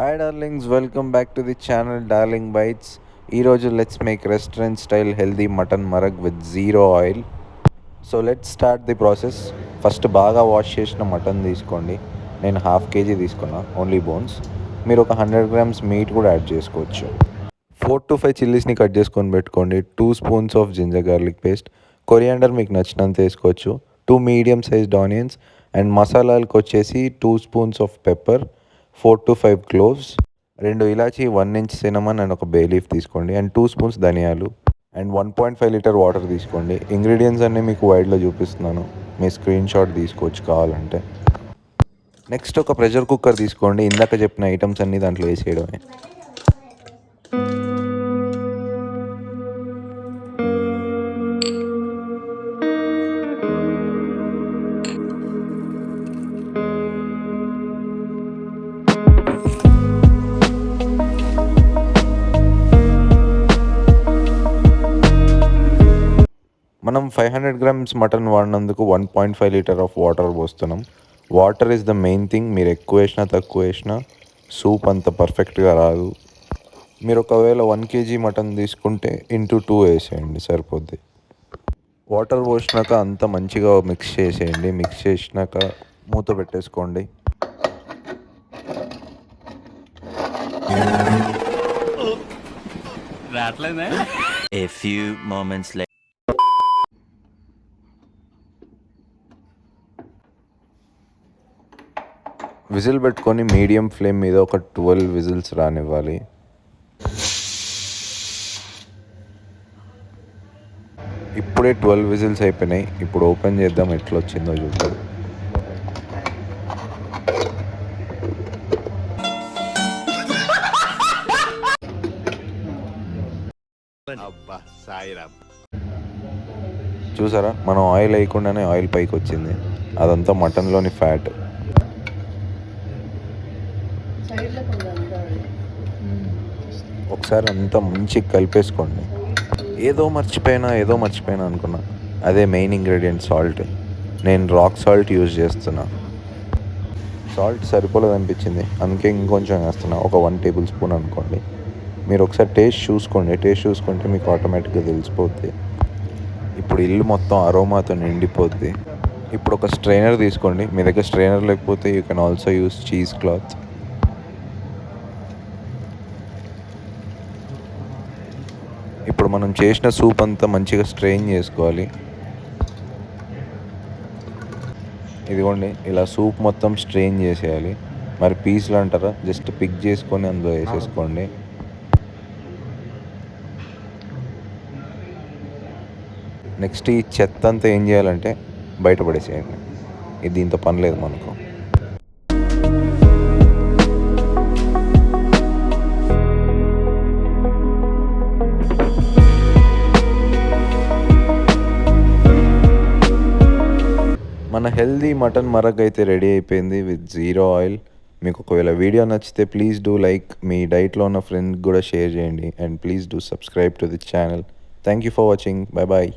Hi darlings, welcome back to the channel Darling Bites. ఈరోజు let's make restaurant style healthy mutton marag with zero oil. So let's start the process. First బాగా wash చేసిన mutton తీసుకోండి. నేను half KG తీసుకున్నా, only bones. మీరు ఒక 100 grams meet కూడా add చేసుకోవచ్చు. 4 to 5 చిల్లీస్ని కట్ చేసుకొని పెట్టుకోండి. 2 spoons of ginger garlic paste, coriander మీకు నచ్చినంత వేసుకోవచ్చు, 2 మీడియం సైజ్డ్ ఆనియన్స్, అండ్ మసాలాలకు వచ్చేసి 2 spoons of pepper, 4 to 5 cloves, 2 ఇలాచీ, 1 ఇంచ్ సినమన్ అండ్ ఒక బే లీఫ్ తీసుకోండి, అండ్ 2 స్పూన్స్ ధనియాలు, అండ్ 1.5 లీటర్ వాటర్ తీసుకోండి. ఇంగ్రీడియంట్స్ అన్నీ మీకు వైడ్లో చూపిస్తున్నాను, మీ స్క్రీన్ షాట్ తీసుకోవచ్చు కావాలంటే. నెక్స్ట్ ఒక ప్రెషర్ కుక్కర్ తీసుకోండి. ఇందాక చెప్పిన ఐటమ్స్ అన్నీ దాంట్లో వేసేయడమే. మనం 500 గ్రామ్స్ మటన్ వాడినందుకు 1.5 లీటర్ ఆఫ్ వాటర్ పోస్తున్నాం. Water is the main thing. మీరు ఎక్కువ వేసినా తక్కువ వేసినా సూప్ అంత పర్ఫెక్ట్గా రాదు. మీరు ఒకవేళ 1 kg మటన్ తీసుకుంటే ఇంటూ 2 వేసేయండి, సరిపోద్ది. వాటర్ పోసినాక అంత మంచిగా మిక్స్ చేసేయండి. మిక్స్ చేసినాక మూత పెట్టేసుకోండి. A few moments later. Whistle పెట్టుకొని మీడియం ఫ్లేమ్ మీద ఒక 12 విజిల్స్ రానివ్వాలి. ఇప్పుడే 12 విజిల్స్ అయిపోయినాయి. ఇప్పుడు ఓపెన్ చేద్దాం, ఎట్లా వచ్చిందో చూద్దాం. చూసారా, మనం ఆయిల్ వేయకుండానే ఆయిల్ పైకి వచ్చింది. అదంతా మటన్లోని ఫ్యాట్. ఒకసారి అంతా మంచిగా కలిపేసుకోండి. ఏదో మర్చిపోయినా అనుకున్నా. అదే మెయిన్ ఇంగ్రీడియంట్ సాల్ట్. నేను రాక్ సాల్ట్ యూజ్ చేస్తున్నా. సాల్ట్ సరిపోలేదు అనిపించింది, అందుకే ఇంకొంచెం వేస్తున్నా. ఒక 1 టేబుల్ స్పూన్ అనుకోండి. మీరు ఒకసారి టేస్ట్ చూసుకుంటే మీకు ఆటోమేటిక్గా తెలిసిపోద్ది. ఇప్పుడు ఇల్లు మొత్తం అరోమాతో నిండిపోద్ది. ఇప్పుడు ఒక స్ట్రైనర్ తీసుకోండి. మీ దగ్గర స్ట్రైనర్ లేకపోతే you can also use cheese cloth. ఇప్పుడు మనం చేసిన సూప్ అంతా మంచిగా స్ట్రెయిన్ చేసుకోవాలి. ఇదిగోండి, ఇలా సూప్ మొత్తం స్ట్రెయిన్ చేసేయాలి. మరి పీసులు అంటారా, జస్ట్ పిక్ చేసుకొని అందులో వేసేసుకోండి. నెక్స్ట్ ఈ చెత్త అంతా ఏం చేయాలంటే బయటపడేసేయండి. ఇది దీంతో పని లేదు మనకు. మన హెల్దీ మటన్ మరగ్ అయితే రెడీ అయిపోయింది విత్ జీరో ఆయిల్. మీకు ఒకవేళ వీడియో నచ్చితే ప్లీజ్ డూ లైక్, మీ డైట్లో ఉన్న ఫ్రెండ్ కూడా షేర్ చేయండి, and please do subscribe to the channel. Thank you for watching. Bye bye.